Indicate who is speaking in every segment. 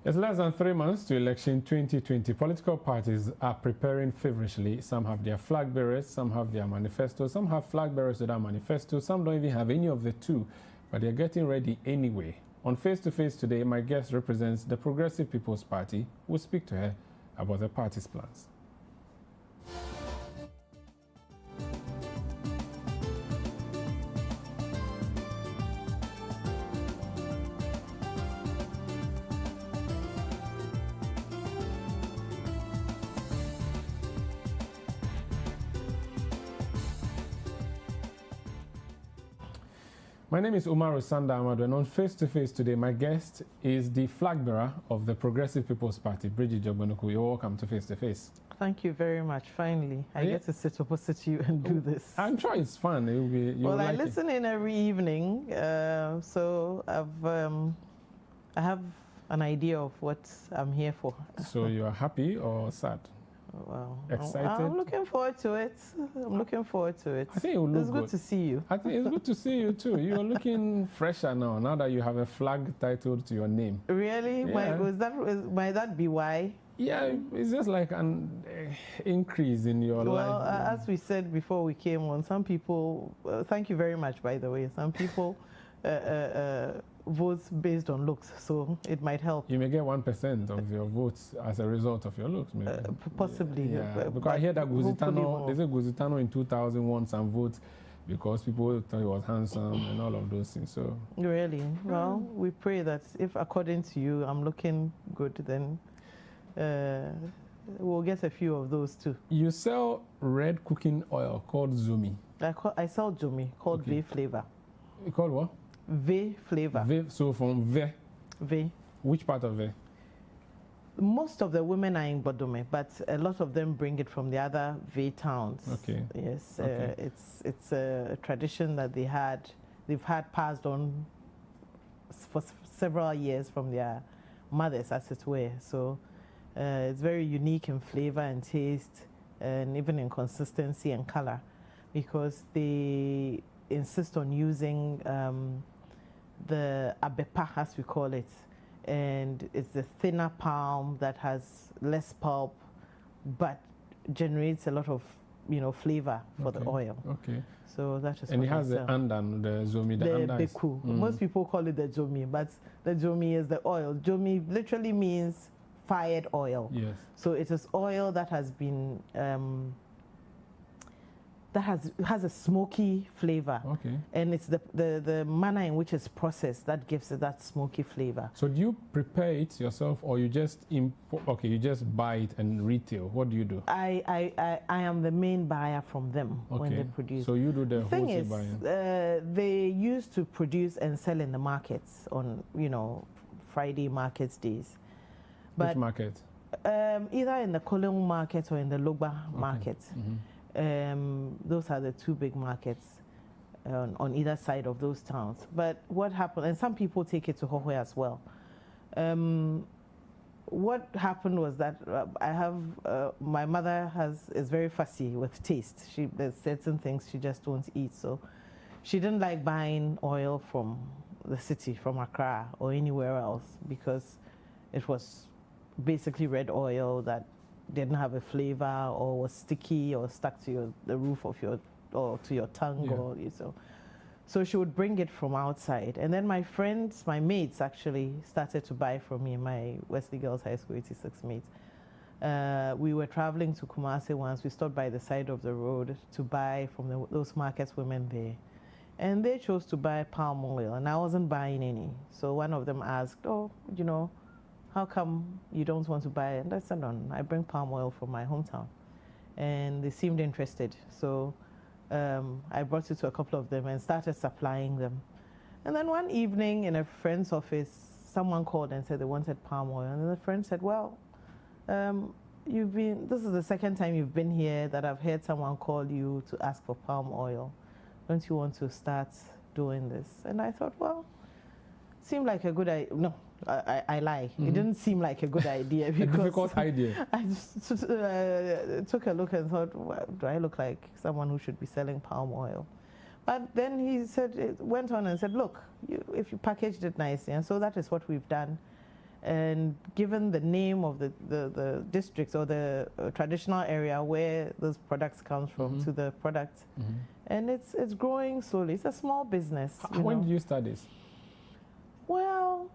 Speaker 1: It's less than 3 months to election 2020. Political parties are preparing feverishly. Some have their flag bearers, some have their manifestos, some have flag bearers without manifestos, some don't even have any of the two, but they're getting ready anyway. On Face to Face today, my guest represents the Progressive People's Party. We'll speak to her about the party's plans. My name is Umaru Sanda Amadu, and on Face to Face today, my guest is the flag bearer of the Progressive People's Party, Brigitte Dzogbenuku. You're welcome to Face to Face.
Speaker 2: Thank you very much. Finally, I get to sit opposite you and do this.
Speaker 1: I'm sure it's fun. It will be,
Speaker 2: well, I listen in every evening, so I have an idea of what I'm here for.
Speaker 1: So you are happy or sad?
Speaker 2: Well,
Speaker 1: excited?
Speaker 2: I'm looking forward to it. I'm looking forward to it.
Speaker 1: I think it will look
Speaker 2: It's good to see you.
Speaker 1: I think it's good to see you too. You're looking fresher now that you have a flag titled to your name.
Speaker 2: Really?
Speaker 1: Yeah.
Speaker 2: Might that be why?
Speaker 1: Yeah, it's just like an increase in your life.
Speaker 2: Well, as we said before we came on, some people, thank you very much, by the way, some people votes based on looks, so it might help.
Speaker 1: You may get 1% of your votes as a result of your looks, maybe.
Speaker 2: Possibly.
Speaker 1: Yeah, because I hear that Guzitano, they say Guzitano in 2000 won some votes because people thought he was handsome and all of those things. So
Speaker 2: really? Well, we pray that if according to you I'm looking good, then we'll get a few of those too.
Speaker 1: You sell red cooking oil called Zumi.
Speaker 2: I sell Zumi called V flavor.
Speaker 1: Called what?
Speaker 2: V flavor.
Speaker 1: V, so from V.
Speaker 2: V.
Speaker 1: Which part of V?
Speaker 2: Most of the women are in Bodome, but a lot of them bring it from the other V towns.
Speaker 1: Okay.
Speaker 2: Yes.
Speaker 1: Okay.
Speaker 2: It's a tradition that they've had passed on for several years from their mothers, as it were. So it's very unique in flavor and taste, and even in consistency and color, because they insist on using the abepa, as we call it, and it's the thinner palm that has less pulp but generates a lot of flavor for the oil.
Speaker 1: Okay.
Speaker 2: So that is
Speaker 1: and
Speaker 2: what
Speaker 1: it has the andan, the zomi, the
Speaker 2: beku. Most people call it the jomi, but the jomi is the oil. Jomi literally means fired oil.
Speaker 1: Yes.
Speaker 2: So it is oil that has been that has a smoky flavor.
Speaker 1: Okay.
Speaker 2: And it's the manner in which it's processed that gives it that smoky flavor.
Speaker 1: So do you prepare it yourself, or you just import? Okay, you just buy it and retail. What do you do?
Speaker 2: I am the main buyer from them when they produce.
Speaker 1: So you do the
Speaker 2: thing
Speaker 1: wholesale
Speaker 2: is,
Speaker 1: buying.
Speaker 2: they used to produce and sell in the markets on Friday markets days. But
Speaker 1: which market?
Speaker 2: Either in the Kolong market or in the Logba market.
Speaker 1: Mm-hmm.
Speaker 2: Those are the two big markets on either side of those towns. But what happened, and some people take it to Hohoi as well. What happened was that my mother is very fussy with taste. There's certain things she just won't eat, so she didn't like buying oil from the city, from Accra or anywhere else, because it was basically red oil that didn't have a flavor or was sticky or stuck to the roof of or to your tongue. Yeah. So she would bring it from outside, and then my mates actually started to buy from me, my Wesley Girls High School 86 mates. We were traveling to Kumasi once. We stopped by the side of the road to buy from those markets women there, and they chose to buy palm oil, and I wasn't buying any. So one of them asked, how come you don't want to buy it? And I said, no, I bring palm oil from my hometown. And they seemed interested. So I brought it to a couple of them and started supplying them. And then one evening in a friend's office, someone called and said they wanted palm oil. And the friend said, well, this is the second time you've been here that I've heard someone call you to ask for palm oil. Don't you want to start doing this? And I thought, well, seemed like a good idea. No, I lie. Mm-hmm. It didn't seem like a good idea because
Speaker 1: a difficult idea.
Speaker 2: I just took a look and thought, well, do I look like someone who should be selling palm oil? But then he went on and said, look, if you packaged it nicely, and so that is what we've done. And given the name of the districts or the traditional area where those products comes from to the product, and it's growing slowly. It's a small business.
Speaker 1: When did you start this?
Speaker 2: Well,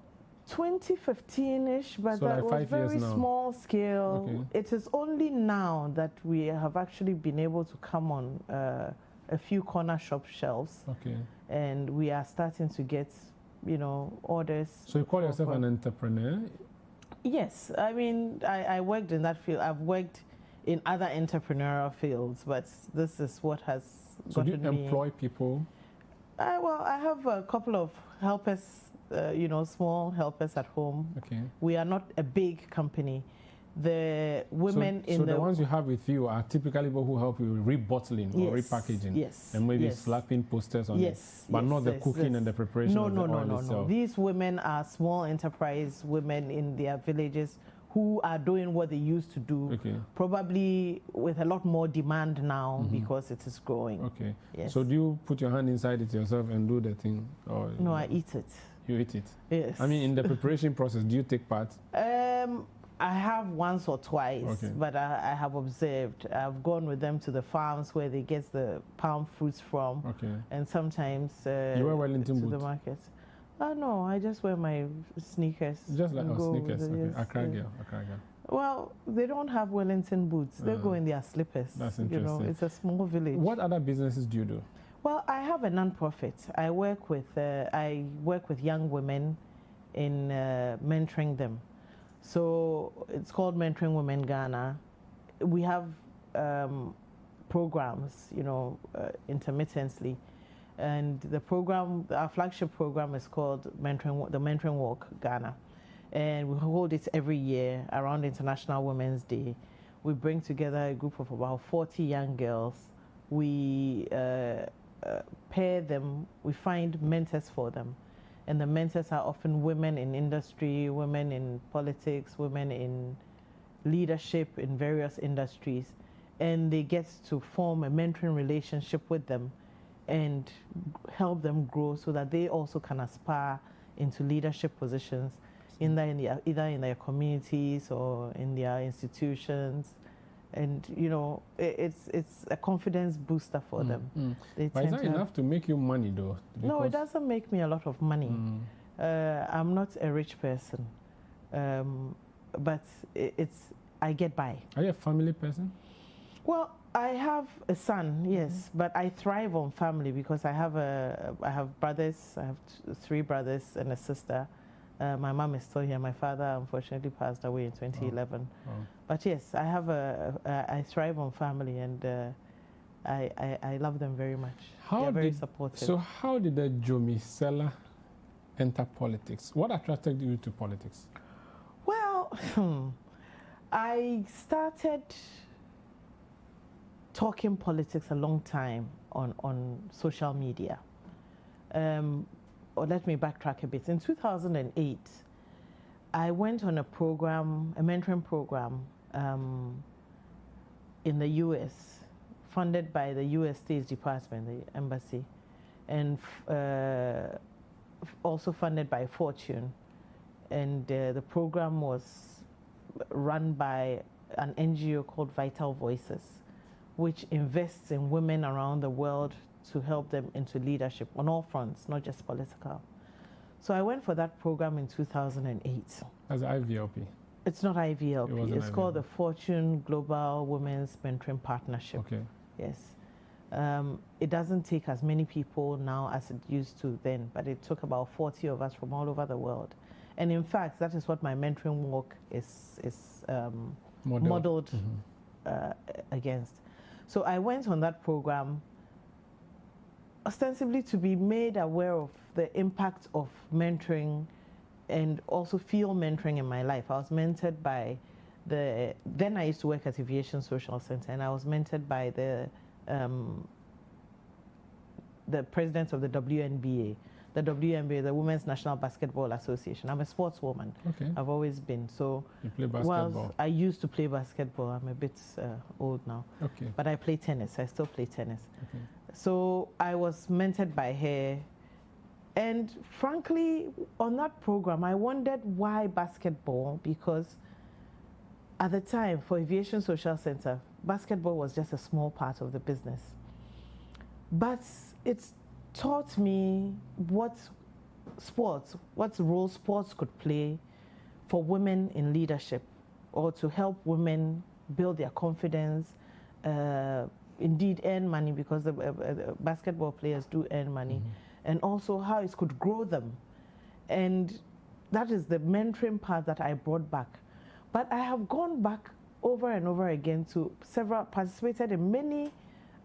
Speaker 2: 2015-ish, but
Speaker 1: so
Speaker 2: that
Speaker 1: like
Speaker 2: was very small scale.
Speaker 1: Okay.
Speaker 2: It is only now that we have actually been able to come on a few corner shop shelves.
Speaker 1: Okay.
Speaker 2: And we are starting to get, orders.
Speaker 1: So you call yourself an entrepreneur?
Speaker 2: Yes. I mean, I worked in that field. I've worked in other entrepreneurial fields, but this is what has gotten me.
Speaker 1: So do you employ people?
Speaker 2: Well, I have a couple of helpers, small helpers at home.
Speaker 1: Okay.
Speaker 2: We are not a big company. The women
Speaker 1: so the ones you have with you are typically people who help you with rebottling or repackaging.
Speaker 2: Yes.
Speaker 1: And maybe slapping posters on it. But not the cooking and the preparation
Speaker 2: no,
Speaker 1: of the
Speaker 2: no,
Speaker 1: oil
Speaker 2: no, no,
Speaker 1: itself.
Speaker 2: no. These women are small enterprise women in their villages who are doing what they used to do, probably with a lot more demand now because it is growing.
Speaker 1: Okay.
Speaker 2: Yes.
Speaker 1: So do you put your hand inside it yourself and do the thing? Or
Speaker 2: no, I eat it.
Speaker 1: You eat it?
Speaker 2: Yes.
Speaker 1: I mean, in the preparation process, do you take part?
Speaker 2: I have once or twice, but I have observed. I've gone with them to the farms where they get the palm fruits from, and sometimes
Speaker 1: you wear Wellington boots?
Speaker 2: The market. No, I just wear my sneakers.
Speaker 1: Just like sneakers, Accra girl.
Speaker 2: Well, they don't have Wellington boots. They go in their slippers.
Speaker 1: That's interesting.
Speaker 2: It's a small village.
Speaker 1: What other businesses do you do?
Speaker 2: Well, I have a non-profit. I work with young women in mentoring them. So it's called Mentoring Women Ghana. We have programs, intermittently. And the program, our flagship program is called the Mentoring Walk Ghana. And we hold it every year around International Women's Day. We bring together a group of about 40 young girls. We pair them, we find mentors for them. And the mentors are often women in industry, women in politics, women in leadership in various industries. And they get to form a mentoring relationship with them and help them grow so that they also can aspire into leadership positions either in their communities or in their institutions. And it's a confidence booster for them.
Speaker 1: But is that enough to make you money though?
Speaker 2: No, it doesn't make me a lot of money. I'm not a rich person, but I get by.
Speaker 1: Are you a family person?
Speaker 2: Well, I have a son, yes, but I thrive on family because I have brothers. I have 3 brothers and a sister. My mom is still here. My father unfortunately passed away in 2011. But yes, I thrive on family, and I love them very much. They're very supportive.
Speaker 1: So how did the Jomi seller enter politics? What attracted you to politics?
Speaker 2: Well, I started talking politics a long time on social media. Or let me backtrack a bit. In 2008, I went on a mentoring program in the U.S., funded by the U.S. State Department, the embassy, and also funded by Fortune. And the program was run by an NGO called Vital Voices, which invests in women around the world to help them into leadership on all fronts, not just political. So I went for that program in 2008.
Speaker 1: As IVLP?
Speaker 2: It's not IVLP. It's
Speaker 1: IVLP.
Speaker 2: called the Fortune Global Women's Mentoring Partnership.
Speaker 1: Okay.
Speaker 2: Yes. It doesn't take as many people now as it used to then, but it took about 40 of us from all over the world. And in fact, that is what my mentoring walk is modeled against. So I went on that program ostensibly to be made aware of the impact of mentoring and also feel mentoring in my life. I was mentored by then I used to work at Aviation Social Center, and I was mentored by the president of the WNBA. The WNBA, the Women's National Basketball Association. I'm a sportswoman.
Speaker 1: Okay.
Speaker 2: I've always been. So
Speaker 1: you play basketball?
Speaker 2: Well, I used to play basketball. I'm a bit old now.
Speaker 1: Okay.
Speaker 2: But I play tennis. I still play tennis.
Speaker 1: Okay.
Speaker 2: So I was mentored by her And frankly, on that program, I wondered why basketball, because at the time for Aviation Social Center, basketball was just a small part of the business. But it taught me what role sports could play for women in leadership, or to help women build their confidence, indeed earn money, because the basketball players do earn money, and also how it could grow them. And that is the mentoring part that I brought back. But I have gone back over and over again to participated in many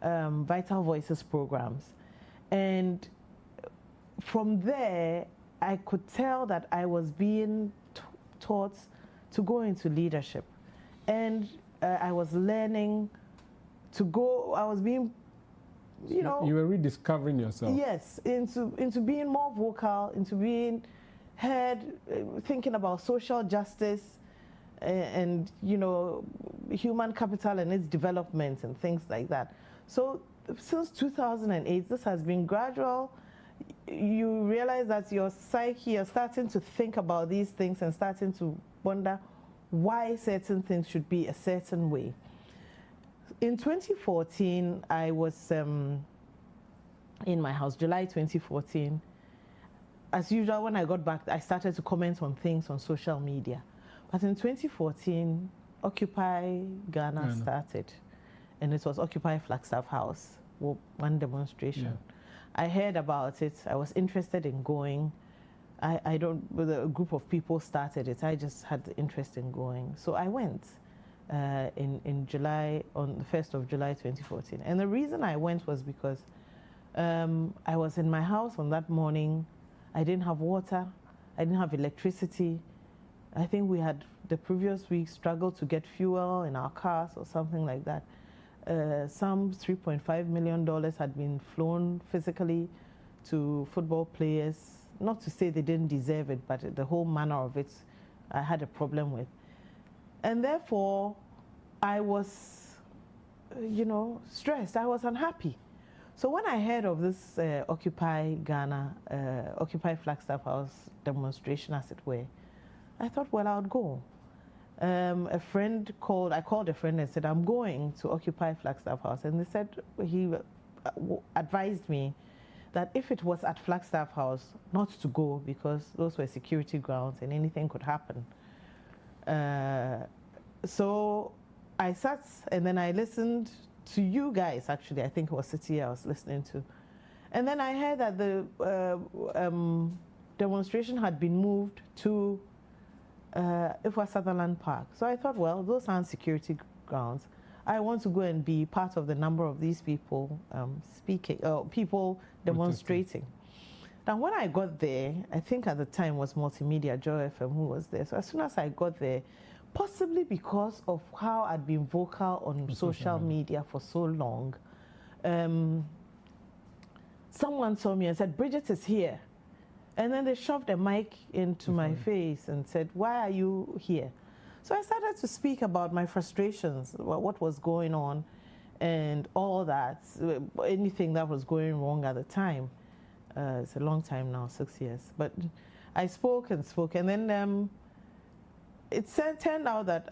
Speaker 2: Vital Voices programs. And from there, I could tell that I was being taught to go into leadership. And I was learning to go, I was being, you know.
Speaker 1: You were rediscovering yourself.
Speaker 2: Yes, into being more vocal, into being heard, thinking about social justice and, you know, human capital and its development and things like that. So since 2008, this has been gradual. You realize that your psyche, you're starting to think about these things and starting to wonder why certain things should be a certain way. In 2014, I was in my house, July 2014. As usual, when I got back, I started to comment on things on social media. But in 2014, Occupy Ghana started, and it was Occupy Flagstaff House, one demonstration. Yeah. I heard about it. I was interested in going. A group of people started it. I just had the interest in going. So I went in July, on the 1st of July 2014. And the reason I went was because I was in my house on that morning. I didn't have water. I didn't have electricity. I think we had the previous week struggled to get fuel in our cars or something like that. Some $3.5 million had been flown physically to football players. Not to say they didn't deserve it, but the whole manner of it I had a problem with. And therefore, I was, you know, stressed. I was unhappy. So when I heard of this Occupy Ghana, Occupy Flagstaff House demonstration, as it were, I thought, well, I would go. I called a friend and said, I'm going to Occupy Flagstaff House. And they said, he advised me that if it was at Flagstaff House, not to go, because those were security grounds and anything could happen. So I sat and then I listened to you guys, actually. I think it was City I was listening to. And then I heard that the demonstration had been moved to Ifwa Sutherland Park. So I thought, well, those aren't security grounds. I want to go and be part of the number of these people people demonstrating. Now, when I got there, I think at the time was Multimedia, Joy FM, who was there. So as soon as I got there, possibly because of how I'd been vocal on social media for so long, someone saw me and said, Brigitte is here. And then they shoved a mic into my face and said, why are you here? So I started to speak about my frustrations, what was going on, and all that, anything that was going wrong at the time. It's a long time now, 6 years. But I spoke, and then it turned out that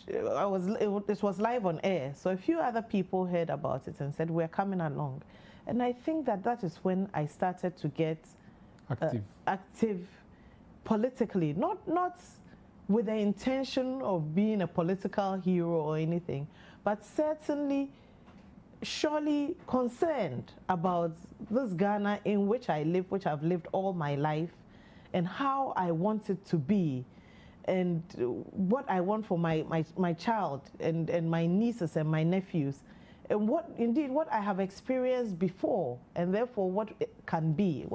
Speaker 2: it was live on air. So a few other people heard about it and said, we're coming along. And I think that is when I started to get active politically, not with the intention of being a political hero or anything, but certainly, surely concerned about this Ghana in which I live, which I've lived all my life, and how I want it to be, and what I want for my child and my nieces and my nephews, and what I have experienced before, and therefore what can be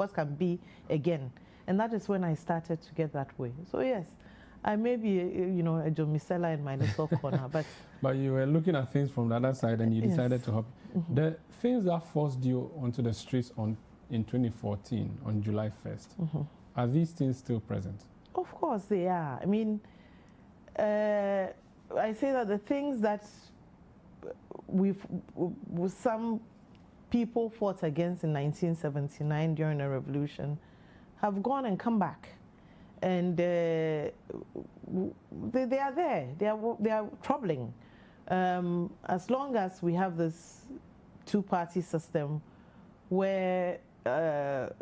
Speaker 2: again. And that is when I started to get that way. So yes, I may be, a Jomisela in my little corner, but...
Speaker 1: But you were looking at things from the other side and you decided to help. Mm-hmm. The things that forced you onto the streets in 2014, on July 1st, are these things still present?
Speaker 2: Of course they are. I mean, I say that the things that some people fought against in 1979 during the revolution, have gone and come back, and they are there. They are troubling. As long as we have this two-party system where the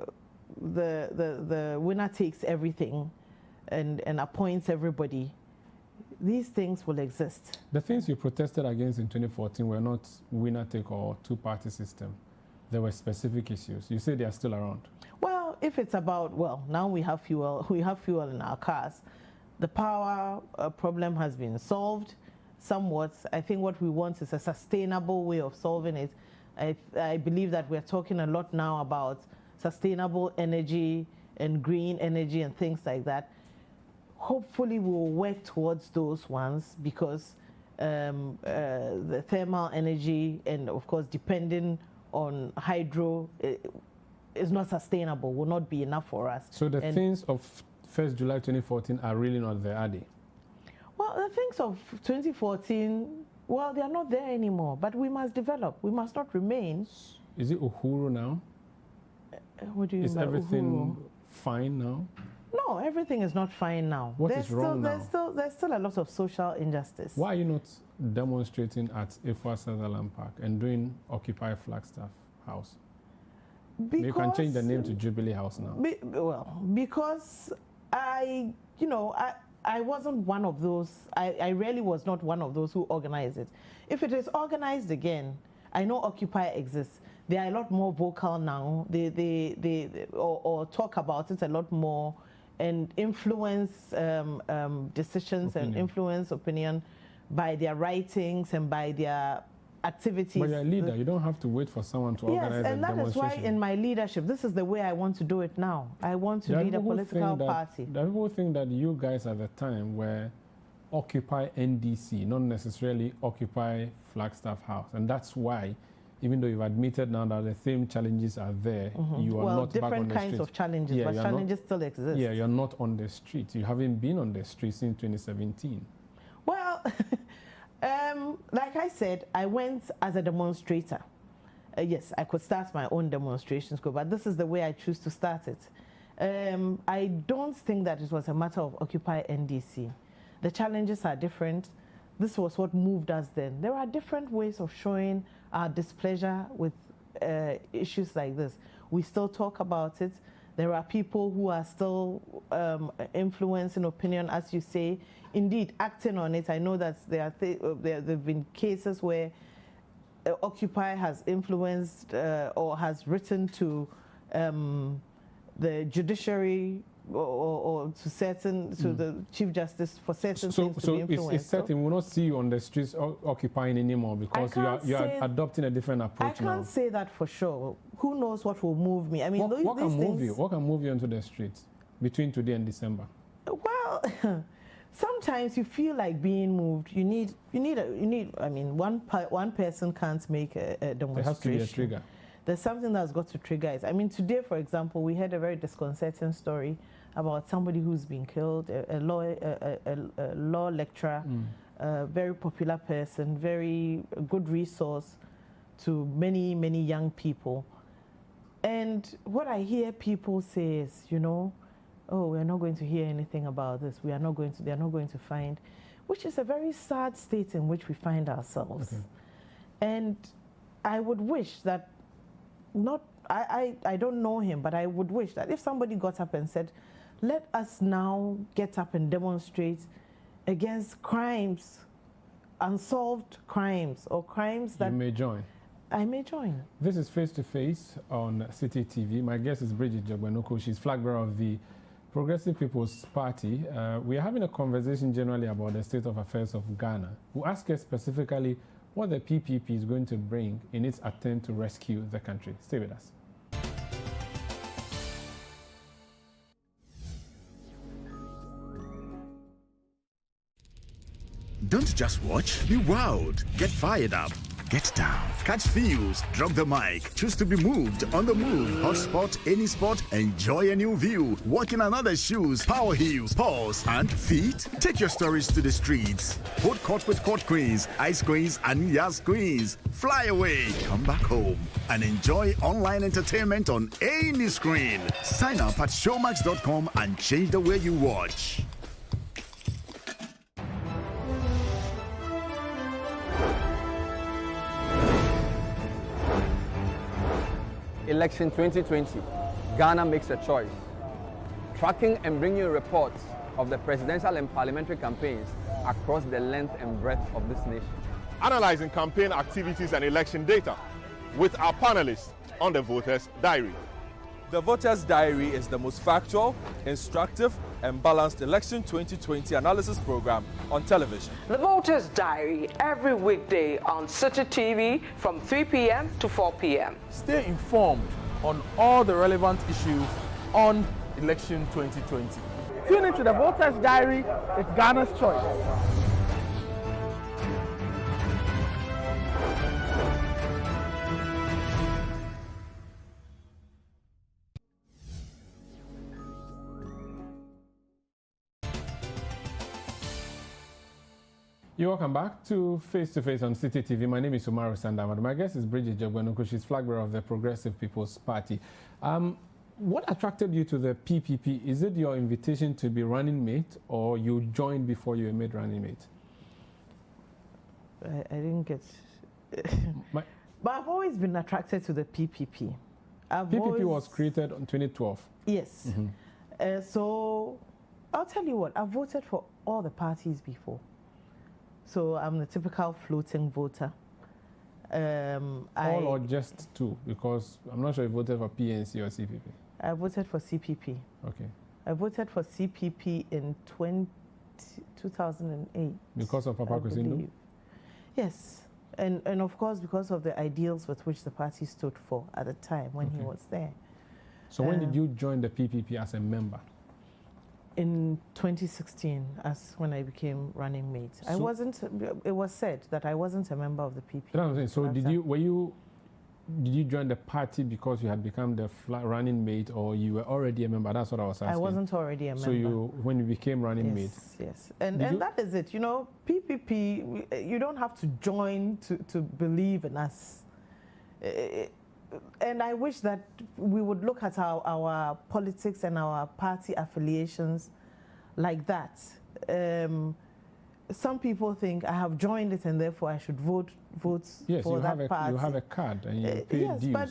Speaker 2: winner takes everything and appoints everybody, these things will exist.
Speaker 1: The things you protested against in 2014 were not winner-take-all two-party system. There were specific issues. You say they are still around.
Speaker 2: Well, if it's about, well, now we have fuel in our cars. The power problem has been solved somewhat. I think what we want is a sustainable way of solving it. I believe that we're talking a lot now about sustainable energy and green energy and things like that. Hopefully we'll work towards those ones, because the thermal energy and of course depending on hydro is not sustainable, will not be enough for us.
Speaker 1: So the things of 1st July 2014 are really not there, are they?
Speaker 2: Well, the things of 2014, well, they are not there anymore, but we must develop. We must not remain.
Speaker 1: Is it Uhuru now?
Speaker 2: What do you mean?
Speaker 1: Is everything fine now?
Speaker 2: No, everything is not fine now.
Speaker 1: What is wrong now?
Speaker 2: There's still a lot of social injustice.
Speaker 1: Why are you not demonstrating at Ifwa Sutherland Park and doing Occupy Flagstaff House?
Speaker 2: Because
Speaker 1: you can change the name to Jubilee House now.
Speaker 2: Because I wasn't one of those. I really was not one of those who organized it. If it is organized again, I know Occupy exists. They are a lot more vocal now. Or talk about it a lot more, and influence decisions and influence opinion by their writings and by their activities.
Speaker 1: But you're a leader. You don't have to wait for someone to organize a demonstration.
Speaker 2: Yes, and that is why in my leadership, this is the way I want to do it now. I want to lead a political party.
Speaker 1: The people think that you guys at the time were Occupy NDC, not necessarily Occupy Flagstaff House. And that's why, even though you've admitted now that the same challenges are there, you are not back on the street. Well, different kinds
Speaker 2: of challenges, but challenges still exist.
Speaker 1: Yeah, you're not on the street. You haven't been on the street since 2017.
Speaker 2: Well, like I said, I went as a demonstrator. Yes, I could start my own demonstrations, but this is the way I choose to start it. I don't think that it was a matter of Occupy NDC. The challenges are different. This was what moved us then. There are different ways of showing our displeasure with issues like this. We still talk about it. There are people who are still influencing opinion, as you say, indeed acting on it. I know that there have been cases where Occupy has influenced or has written to the judiciary or to the Chief Justice for certain things to be influenced.
Speaker 1: It's certain we'll not see you on the streets occupying anymore, because you are adopting a different approach now.
Speaker 2: I can't say that for sure. Who knows what will move me? I mean,
Speaker 1: what can move you? What can move you onto the streets between today and December?
Speaker 2: Well, sometimes you feel like being moved. You need. I mean, one person can't make a demonstration.
Speaker 1: There has to be a trigger.
Speaker 2: There's something that's got to trigger it. I mean, today, for example, we had a very disconcerting story about somebody who's been killed, a law lecturer, a very popular person, very good resource to many, many young people. And what I hear people say is, oh, we're not going to hear anything about this. They're not going to find, which is a very sad state in which we find ourselves. Okay. And I would wish that I don't know him, but I would wish that if somebody got up and said, let us now get up and demonstrate against crimes, unsolved crimes, or crimes that...
Speaker 1: You may join.
Speaker 2: I may join.
Speaker 1: This is Face to Face on City TV. My guest is Brigitte Dzogbenuku. She's flag bearer of the Progressive People's Party. We are having a conversation generally about the state of affairs of Ghana. We'll ask her specifically what the PPP is going to bring in its attempt to rescue the country. Stay with us.
Speaker 3: Don't just watch, be wowed. Get fired up. Get down, catch feels, drop the mic, choose to be moved, on the move, hotspot, any spot, enjoy a new view, walk in another shoes, power heels, paws, and feet. Take your stories to the streets. Hold court with court queens, ice queens, and yas queens. Fly away, come back home, and enjoy online entertainment on any screen. Sign up at showmax.com and change the way you watch.
Speaker 4: Election 2020, Ghana makes a choice. Tracking and bringing you reports of the presidential and parliamentary campaigns across the length and breadth of this nation.
Speaker 5: Analyzing campaign activities and election data with our panelists on the Voters' Diary.
Speaker 6: The Voters' Diary is the most factual, instructive, and balanced election 2020 analysis program on television.
Speaker 7: The Voters' Diary every weekday on City TV from 3 p.m. to 4 p.m.
Speaker 6: Stay informed on all the relevant issues on election 2020.
Speaker 8: Tune into the Voters' Diary. It's Ghana's choice.
Speaker 1: You're welcome back to Face to Face on City TV. My name is Umaru Sanda Amadu. My guest is Brigitte Dzogbenuku. She's flagbearer of the Progressive People's Party. What attracted you to the PPP? Is it your invitation to be running mate, or you joined before you were made running mate?
Speaker 2: I didn't get... But I've always been attracted to the PPP.
Speaker 1: PPP was created in 2012.
Speaker 2: Yes. Mm-hmm. So I'll tell you what, I've voted for all the parties before. So I'm the typical floating voter.
Speaker 1: All or just two? Because I'm not sure you voted for PNC or CPP.
Speaker 2: I voted for CPP.
Speaker 1: Okay.
Speaker 2: I voted for CPP in 2008.
Speaker 1: Because of Papa Kusindu?
Speaker 2: Yes. And of course, because of the ideals with which the party stood for at the time when he was there.
Speaker 1: So when did you join the PPP as a member?
Speaker 2: In 2016, as when I became running mate. So I wasn't, it was said that I wasn't a member of the PPP.
Speaker 1: So did you join the party because you had become the running mate, or you were already a member? That's what I was asking.
Speaker 2: I wasn't already a member.
Speaker 1: So when you became running mate?
Speaker 2: Yes, and that is it. You know, PPP, you don't have to join to believe in us. And I wish that we would look at our politics and our party affiliations like that. Some people think I have joined it and therefore I should vote for that party.
Speaker 1: You have a card and you pay dues.
Speaker 2: But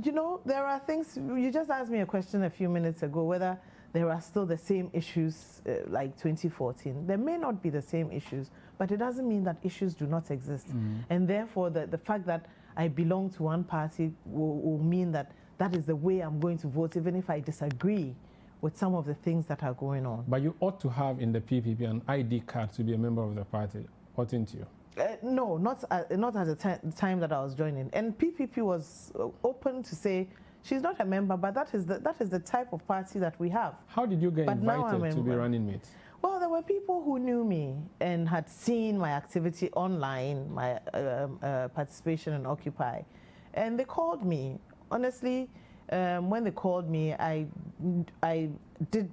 Speaker 2: you know, there are things. You just asked me a question a few minutes ago whether there are still the same issues like 2014. There may not be the same issues, but it doesn't mean that issues do not exist. And therefore, the fact that I belong to one party will mean that that is the way I'm going to vote, even if I disagree with some of the things that are going on.
Speaker 1: But you ought to have in the PPP an ID card to be a member of the party, oughtn't you?
Speaker 2: No, not at the time that I was joining. And PPP was open to say she's not a member, but that is the type of party that we have.
Speaker 1: How did you get invited to be running mate?
Speaker 2: Well, there were people who knew me and had seen my activity online, my participation in Occupy, and they called me. Honestly, when they called me, I did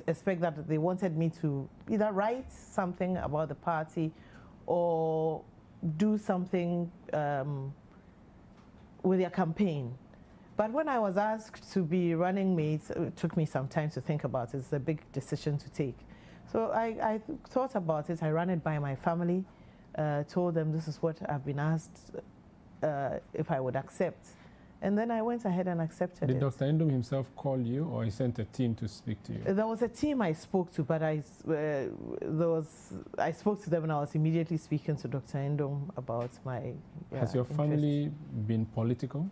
Speaker 2: expect that they wanted me to either write something about the party or do something with their campaign. But when I was asked to be running mate, it took me some time to think about it. It's a big decision to take. So I thought about it. I ran it by my family, told them this is what I've been asked if I would accept. And then I went ahead and accepted it.
Speaker 1: Did Dr. Ndom himself call you, or he sent a team to speak to you?
Speaker 2: There was a team I spoke to, but I spoke to them and I was immediately speaking to Dr. Ndom about my
Speaker 1: Has your family been political?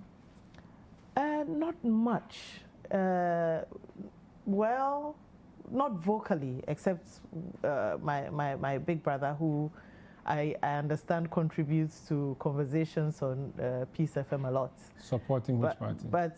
Speaker 2: Not much. Well, not vocally, except my big brother, who I understand contributes to conversations on Peace FM a lot.
Speaker 1: Supporting which party?
Speaker 2: But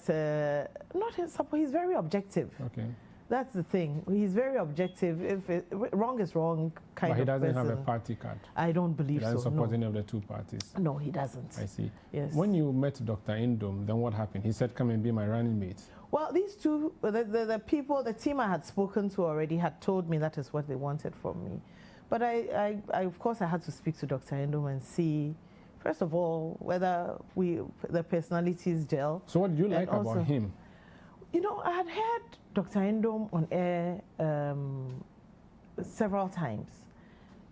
Speaker 2: not his support. He's very objective.
Speaker 1: Okay.
Speaker 2: That's the thing. He's very objective. If wrong is wrong, kind of.
Speaker 1: But he doesn't
Speaker 2: person.
Speaker 1: have a party card.
Speaker 2: I don't believe so.
Speaker 1: He doesn't support
Speaker 2: no.
Speaker 1: any of the two parties.
Speaker 2: No, he doesn't.
Speaker 1: I see.
Speaker 2: Yes.
Speaker 1: When you met Dr. Indom, then what happened? He said, "Come and be my running mate."
Speaker 2: Well, these two, the people, the team I had spoken to already had told me that is what they wanted from me. But I of course, I had to speak to Dr. Indom and see, first of all, whether the personalities gel.
Speaker 1: So what do you like about him?
Speaker 2: You know, I had heard Dr. Indom on air several times,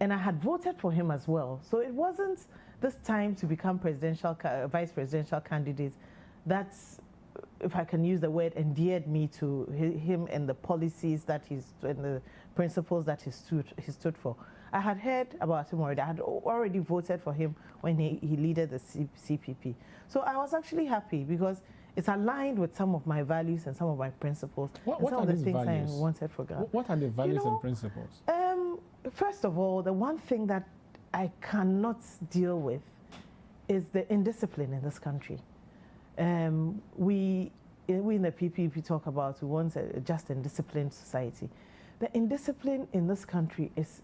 Speaker 2: and I had voted for him as well. So it wasn't this time to become vice presidential candidate that's, if I can use the word, endeared me to him and the policies that and the principles that he stood for. I had heard about him already. I had already voted for him when he led the CPP. So I was actually happy because it's aligned with some of my values and some of my principles.
Speaker 1: What
Speaker 2: and some
Speaker 1: are
Speaker 2: of the
Speaker 1: these
Speaker 2: things
Speaker 1: values?
Speaker 2: I wanted for God.
Speaker 1: What are the values and principles?
Speaker 2: First of all, the one thing that I cannot deal with is the indiscipline in this country. We in the PPP talk about we want a just and disciplined society. The indiscipline in this country is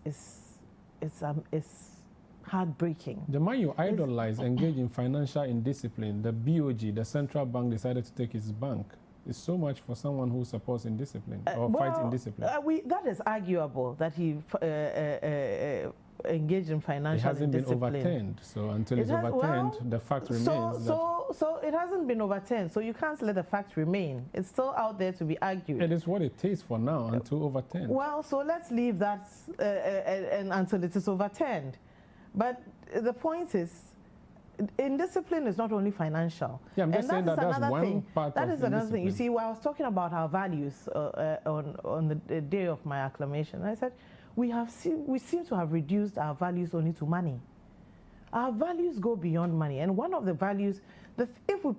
Speaker 2: heartbreaking.
Speaker 1: The man you idolize engaged in financial indiscipline. The BOG, the central bank, decided to take his bank. It's so much for someone who supports indiscipline or fights indiscipline.
Speaker 2: That is arguable that he engaged in financial indiscipline. It hasn't
Speaker 1: been overturned. So until it's overturned, the fact remains.
Speaker 2: So it hasn't been overturned. So you can't let the fact remain. It's still out there to be argued.
Speaker 1: It is what it is for now until overturned.
Speaker 2: Well, so let's leave that until it is overturned. But the point is, indiscipline is not only financial.
Speaker 1: Yeah, I'm just saying that that's one part
Speaker 2: That
Speaker 1: of
Speaker 2: is another thing. You
Speaker 1: indiscipline.
Speaker 2: see, when I was talking about our values on the day of my acclamation, I said, we seem to have reduced our values only to money. Our values go beyond money. And one of the values, if we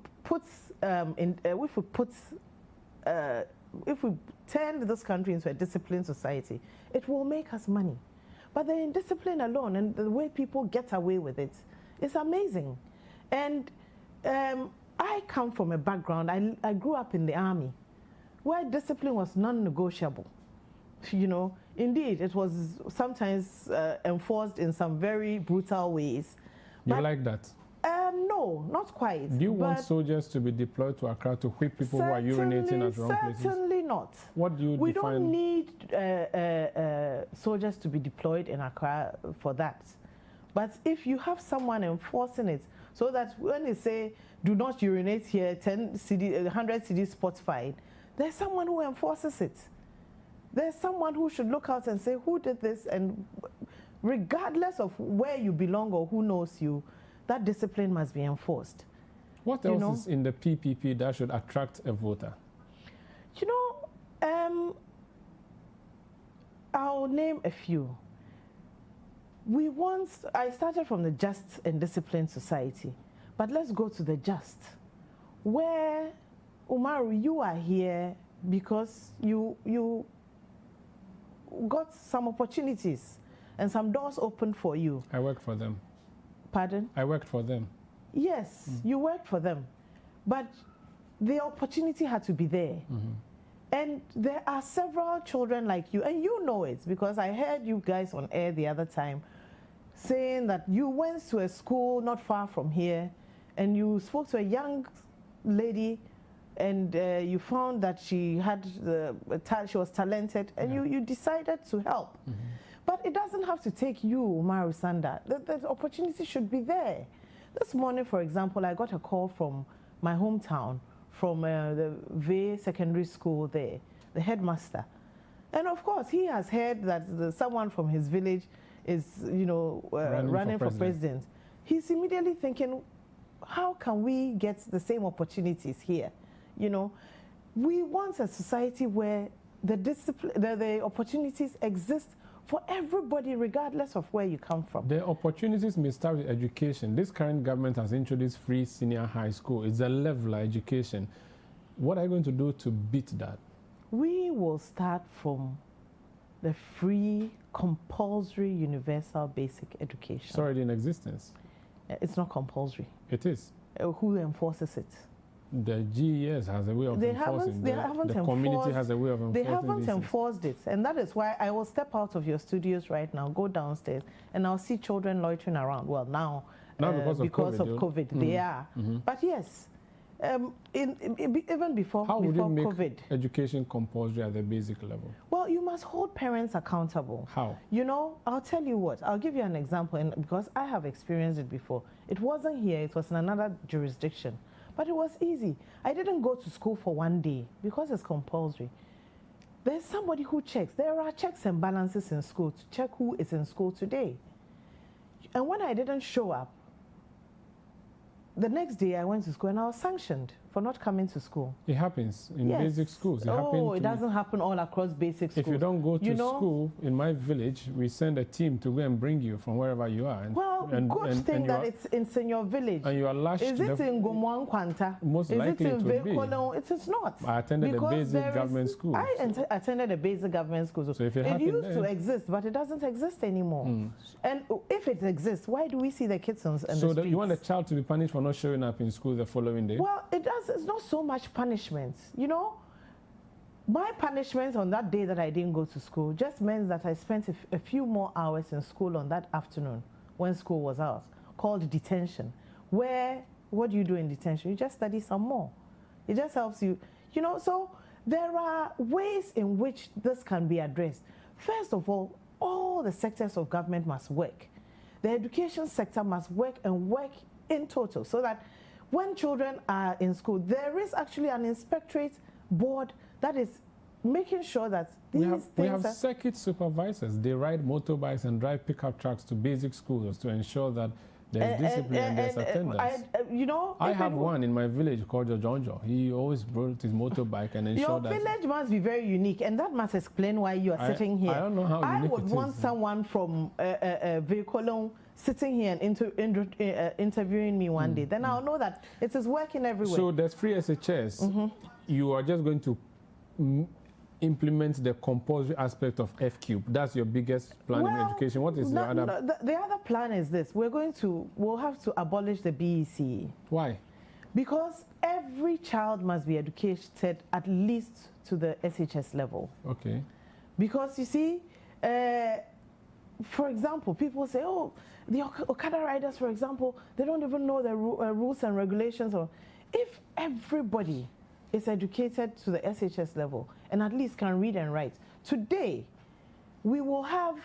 Speaker 2: turn this country into a disciplined society, it will make us money. But the indiscipline alone and the way people get away with it is amazing. And I come from a background, I grew up in the army, where discipline was non-negotiable. You know, indeed, it was sometimes enforced in some very brutal ways.
Speaker 1: You like that?
Speaker 2: No, not quite.
Speaker 1: Do you want soldiers to be deployed to Accra to whip people who are urinating at wrong places?
Speaker 2: Certainly not.
Speaker 1: What do you
Speaker 2: We
Speaker 1: define?
Speaker 2: don't need soldiers to be deployed in Accra for that. But if you have someone enforcing it, so that when they say, do not urinate here, 100 cedi spot fine, there's someone who enforces it. There's someone who should look out and say, who did this? And regardless of where you belong or who knows you, that discipline must be enforced.
Speaker 1: What else is in the PPP that should attract a voter?
Speaker 2: You know, I'll name a few. I started from the just and disciplined society, but let's go to the just, where, Umaru, you are here because you got some opportunities and some doors opened for you.
Speaker 1: I worked for them.
Speaker 2: Pardon?
Speaker 1: I worked for them.
Speaker 2: Yes, you worked for them, but the opportunity had to be there. And there are several children like you, and you know it because I heard you guys on air the other time saying that you went to a school not far from here and you spoke to a young lady and you found that she was talented and you decided to help. But it doesn't have to take you, Umaru Sanda. The opportunity should be there. This morning, for example, I got a call from my hometown, from the Vay Secondary School there, the headmaster. And of course, he has heard that someone from his village is, running for president. He's immediately thinking, how can we get the same opportunities here? You know, we want a society where the opportunities exist for everybody, regardless of where you come from.
Speaker 1: The opportunities may start with education. This current government has introduced free senior high school. It's a leveler education. What are you going to do to beat that? We
Speaker 2: will start from the free, compulsory, universal basic education.
Speaker 1: It's already in existence.
Speaker 2: It's not compulsory.
Speaker 1: It is.
Speaker 2: Who enforces it?
Speaker 1: the GES has a way of enforcing. The community has a way of enforcing.
Speaker 2: They haven't enforced it, and that is why I will step out of your studios right now, go downstairs, and I'll see children loitering around. Well, now because of COVID, they are. But yes, even before
Speaker 1: How would you make
Speaker 2: COVID,
Speaker 1: education compulsory at the basic level?
Speaker 2: Well, you must hold parents accountable.
Speaker 1: How?
Speaker 2: You know, I'll tell you what. I'll give you an example, and because I have experienced it before. It wasn't here. It was in another jurisdiction. But it was easy. I didn't go to school for one day because it's compulsory. There's somebody who checks. There are checks and balances in school to check who is in school today. And when I didn't show up, the next day I went to school and I was sanctioned for not coming to school.
Speaker 1: It happens in basic schools.
Speaker 2: It doesn't happen all across basic schools.
Speaker 1: If you don't go to school, in my village, we send a team to go and bring you from wherever you are.
Speaker 2: Good thing that it's in your village.
Speaker 1: And you are lashed.
Speaker 2: Is it in Gomwan Kwanta?
Speaker 1: Most likely it would be.
Speaker 2: It is not.
Speaker 1: I attended a basic government school.
Speaker 2: I attended a basic government school.
Speaker 1: So if
Speaker 2: it used to exist, but it doesn't exist anymore. And if it exists, why do we see the kids on the streets?
Speaker 1: So you want a child to be punished for not showing up in school the following day?
Speaker 2: Well, it does. It's not so much punishment. You know, my punishment on that day that I didn't go to school just meant that I spent a few more hours in school on that afternoon when school was out, called detention. What do you do in detention? You just study some more. It just helps you, you know. So there are ways in which this can be addressed. First of all the sectors of government must work. The education sector must work and work in total so that when children are in school, there is actually an inspectorate board that is making sure that we have
Speaker 1: circuit supervisors. They ride motorbikes and drive pickup trucks to basic schools to ensure that there's discipline and there's attendance. I have one in my village called Jojonjo. He always brought his motorbike and ensured that...
Speaker 2: Your village must be very unique, and that must explain why you are sitting here.
Speaker 1: I don't know how unique it is.
Speaker 2: I would want someone from Vehicolon sitting here and interviewing me one day. Then I'll know that it is working everywhere.
Speaker 1: So there's free SHS. You are just going to implement the compulsory aspect of F-Cube. That's your biggest plan in education. What is the other?
Speaker 2: The other plan is this. We'll have to abolish the BEC.
Speaker 1: Why?
Speaker 2: Because every child must be educated at least to the SHS level.
Speaker 1: Okay.
Speaker 2: Because you see, for example, people say, oh, the Okada riders, for example, they don't even know the rules and regulations. Or if everybody is educated to the SHS level and at least can read and write, today we will have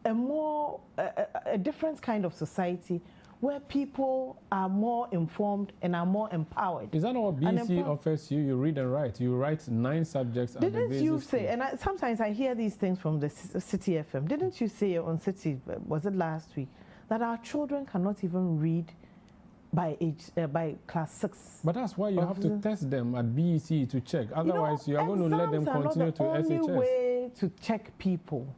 Speaker 2: a different kind of society where people are more informed and are more empowered.
Speaker 1: Is that not what BC offers you? You read and write. You write 9 subjects at the basic
Speaker 2: Didn't you say, and sometimes I hear these things from the City FM, didn't you say on City, was it last week, that our children cannot even read by class 6?
Speaker 1: But that's why you have to test them at BEC to check. Otherwise, you are going to let them continue to SHS.
Speaker 2: Exams are not the only way to check people.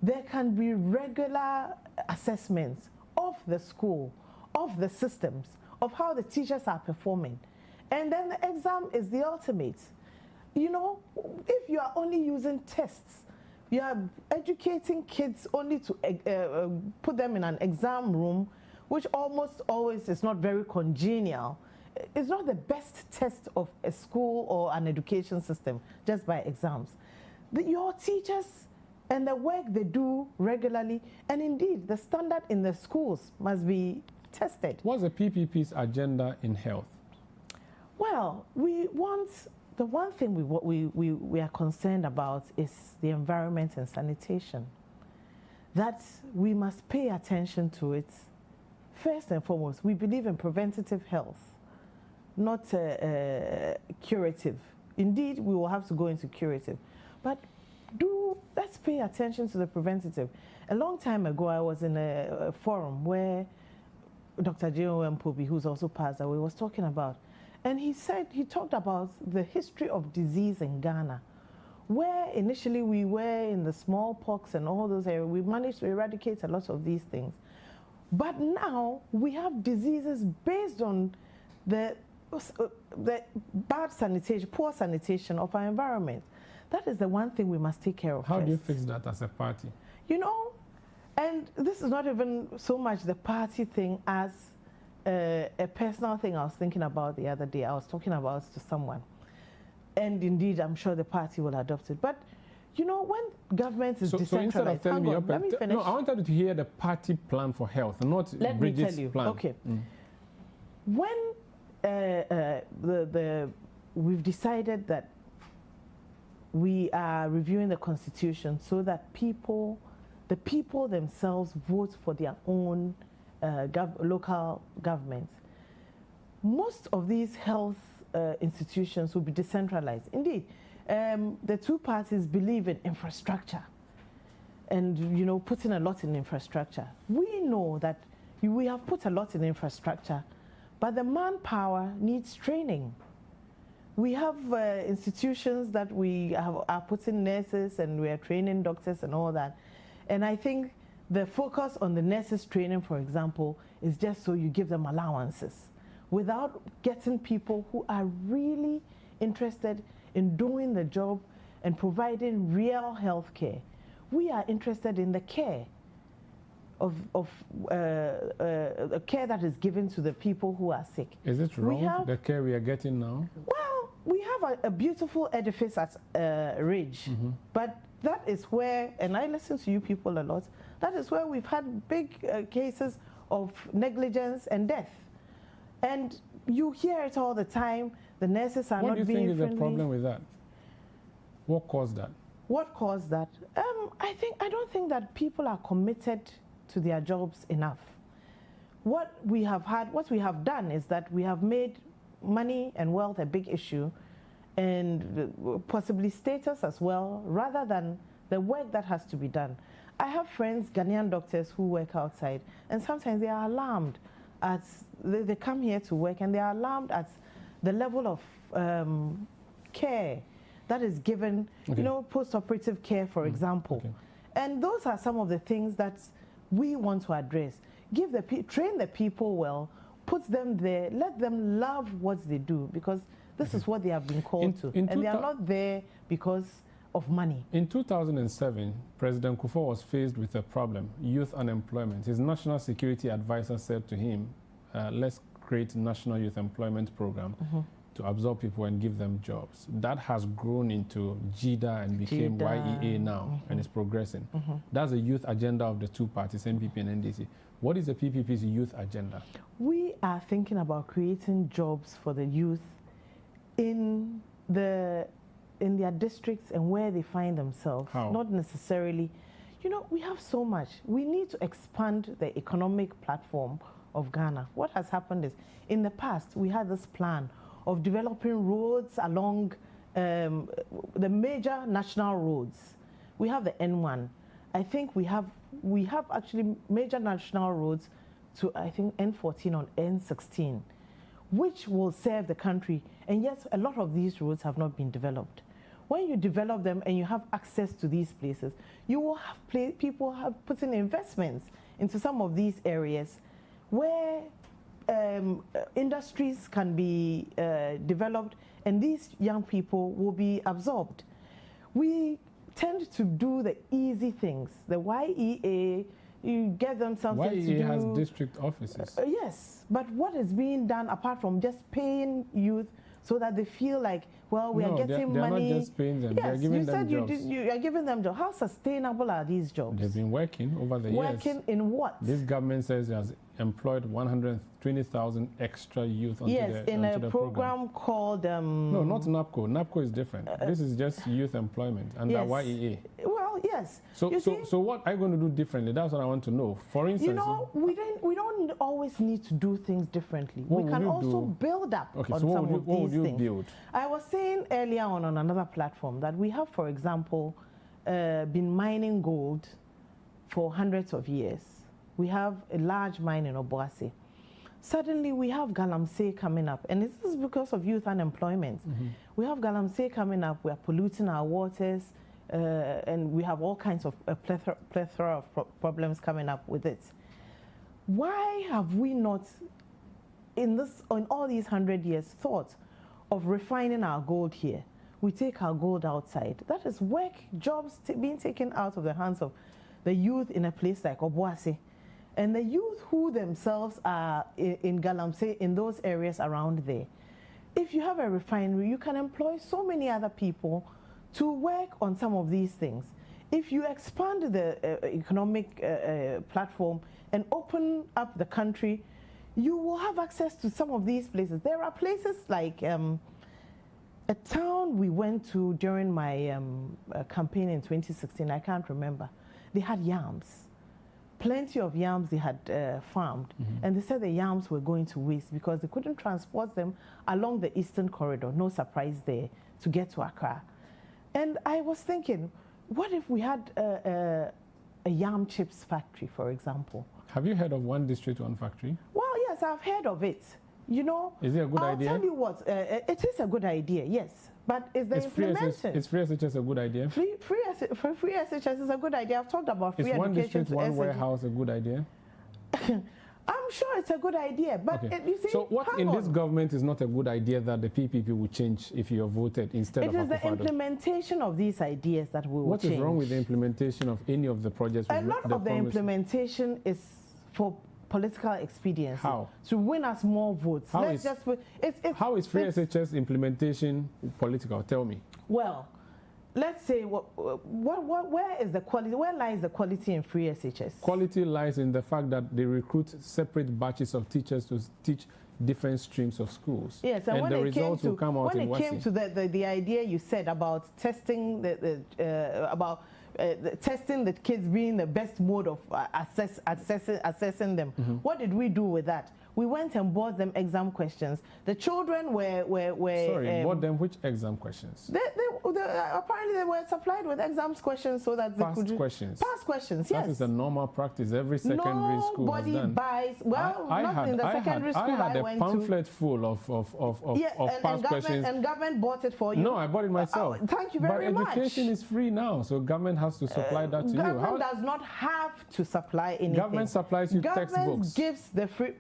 Speaker 2: There can be regular assessments of the school, of the systems, of how the teachers are performing. And then the exam is the ultimate. You know, if you are only using tests, you are educating kids only to put them in an exam room, which almost always is not very congenial. It's not the best test of a school or an education system, just by exams. Your teachers and the work they do regularly, and indeed the standard in the schools must be tested.
Speaker 1: What's the PPP's agenda in health?
Speaker 2: Well, the one thing we are concerned about is the environment and sanitation. That we must pay attention to it. First and foremost, we believe in preventative health, not curative. Indeed, we will have to go into curative. But let's pay attention to the preventative. A long time ago, I was in a forum where Dr. J.O.M. Mpobi, who's also passed away, was talking about. And he talked about the history of disease in Ghana, where initially we were in the smallpox and all those areas. We managed to eradicate a lot of these things. But now we have diseases based on the bad sanitation, poor sanitation of our environment. That is the one thing we must take care of.
Speaker 1: How do you fix that as a party?
Speaker 2: You know, and this is not even so much the party thing as a personal thing I was thinking about the other day. I was talking about to someone, and indeed, I'm sure the party will adopt it. But you know, when government is decentralized,
Speaker 1: so instead of telling me,
Speaker 2: let me finish.
Speaker 1: No, I wanted to hear the party plan for health, not Brigitte's plan.
Speaker 2: Okay. When we've decided that we are reviewing the constitution so that the people themselves vote for their own local governments. Most of these health institutions will be decentralized. Indeed, the two parties believe in infrastructure and, you know, putting a lot in infrastructure. We know that we have put a lot in infrastructure, but the manpower needs training. We have institutions that are putting nurses and we are training doctors and all that. And I think the focus on the nurses training, for example, is just so you give them allowances without getting people who are really interested in doing the job and providing real health care. We are interested in the care of care that is given to the people who are sick.
Speaker 1: Is it wrong, the care we are getting now?
Speaker 2: Well, we have a beautiful edifice at Ridge, but that is where, and I listen to you people a lot, that is where we've had big cases of negligence and death. And you hear it all the time. The nurses are not being friendly.
Speaker 1: What do you think is the problem with that? What caused that?
Speaker 2: What caused that? I don't think that people are committed to their jobs enough. What we have done is that we have made money and wealth a big issue, and possibly status as well, rather than the work that has to be done. I have friends, Ghanaian doctors, who work outside, and sometimes they are alarmed at, they come here to work and they are alarmed at the level of care that is given, you know, post-operative care, for example. And those are some of the things that we want to address. Train the people well, put them there, let them love what they do, because this is what they have been called to. And they are not there because of money.
Speaker 1: In 2007, President Kufuor was faced with a problem, youth unemployment. His national security advisor said to him, let's create a national youth employment program to absorb people and give them jobs. That has grown into JIDA and became YEA now, and it's progressing. That's the youth agenda of the two parties, NPP and NDC. What is the PPP's youth agenda? We
Speaker 2: are thinking about creating jobs for the youth in their districts and where they find themselves.
Speaker 1: How?
Speaker 2: Not necessarily, you know, we have so much. We need to expand the economic platform of Ghana. What has happened is, in the past, we had this plan of developing roads along the major national roads. We have the N1. I think we have actually major national roads to, I think, N14 or N16, which will serve the country. And yet, a lot of these roads have not been developed. When you develop them and you have access to these places, you will have people have put in investments into some of these areas where industries can be developed, and these young people will be absorbed. We tend to do the easy things. The YEA, you get them something to do.
Speaker 1: YEA has district offices.
Speaker 2: Yes, but what is being done apart from just paying youth so that they feel like, well, we are getting money?
Speaker 1: They're not just paying them,
Speaker 2: yes,
Speaker 1: they're giving them jobs.
Speaker 2: You are giving them jobs. How sustainable are these jobs?
Speaker 1: They've been working over the years.
Speaker 2: Working in what?
Speaker 1: This government says it has employed 120,000 extra youth onto
Speaker 2: in a program called...
Speaker 1: no, not NAPCO. NAPCO is different. This is just youth employment under YEA.
Speaker 2: Well, yes.
Speaker 1: So what are you going to do differently? That's what I want to know. For instance...
Speaker 2: You know, we don't always need to do things differently. We can also build up on some of these things. What would you build? I was saying earlier on another platform that we have, for example, been mining gold for hundreds of years. We have a large mine in Obuasi. Suddenly we have Galamsey coming up, and this is because of youth unemployment. We have Galamsey coming up, we are polluting our waters, and we have all kinds of plethora of problems coming up with it. Why have we not, in all these 100 years, thought of refining our gold here? We take our gold outside. That is work, jobs being taken out of the hands of the youth in a place like Obuasi. and the youth who themselves are in Galamsey, in those areas around there, if you have a refinery, you can employ so many other people to work on some of these things. If you expand the economic platform and open up the country, you will have access to some of these places. There are places like a town we went to during my campaign in 2016, I can't remember. They had yams. Plenty of yams they had farmed. And they said the yams were going to waste because they couldn't transport them along the Eastern Corridor, no surprise there, to get to Accra. And I was thinking, what if we had a yam chips factory, for example?
Speaker 1: Have you heard of one district, one factory?
Speaker 2: Well, yes, I've heard of it. You know,
Speaker 1: is it a good idea?
Speaker 2: I'll tell you what, it is a good idea, yes. But is the implementation?
Speaker 1: Is free SHS a good idea?
Speaker 2: Free SHS is a good idea. I've talked about free education.
Speaker 1: Is one district, one warehouse a good idea?
Speaker 2: I'm sure it's a good idea, but
Speaker 1: okay.
Speaker 2: You see,
Speaker 1: so what in this government is not a good idea that the PPP will change if you are voted instead of Akufo-Addo?
Speaker 2: It is the implementation of these ideas that will change.
Speaker 1: What is wrong with the implementation of any of the projects?
Speaker 2: A lot of the implementation is for political expediency.
Speaker 1: How?
Speaker 2: To win us more votes.
Speaker 1: How is free SHS implementation political? Tell me.
Speaker 2: Well, let's say where is the quality? Where lies the quality in free SHS?
Speaker 1: Quality lies in the fact that they recruit separate batches of teachers to teach different streams of schools.
Speaker 2: Yes, and when
Speaker 1: the results will come out in
Speaker 2: when it came to the idea you said about testing testing the kids being the best mode of assessing them. What did we do with that? We went and bought them exam questions. The children were
Speaker 1: sorry, bought them which exam questions?
Speaker 2: Apparently they were supplied with exams questions so that they could
Speaker 1: pass questions.
Speaker 2: Pass questions, yes.
Speaker 1: That is a normal practice. Every secondary school has done.
Speaker 2: Nobody buys. Well, not in the secondary school I went to. I had a pamphlet
Speaker 1: full of pass questions.
Speaker 2: And government bought it for you.
Speaker 1: No, I bought it myself.
Speaker 2: Thank you very much.
Speaker 1: But education is free now, so government has to supply that to you.
Speaker 2: Government does not have to supply anything.
Speaker 1: Government supplies you textbooks.
Speaker 2: Government gives the free.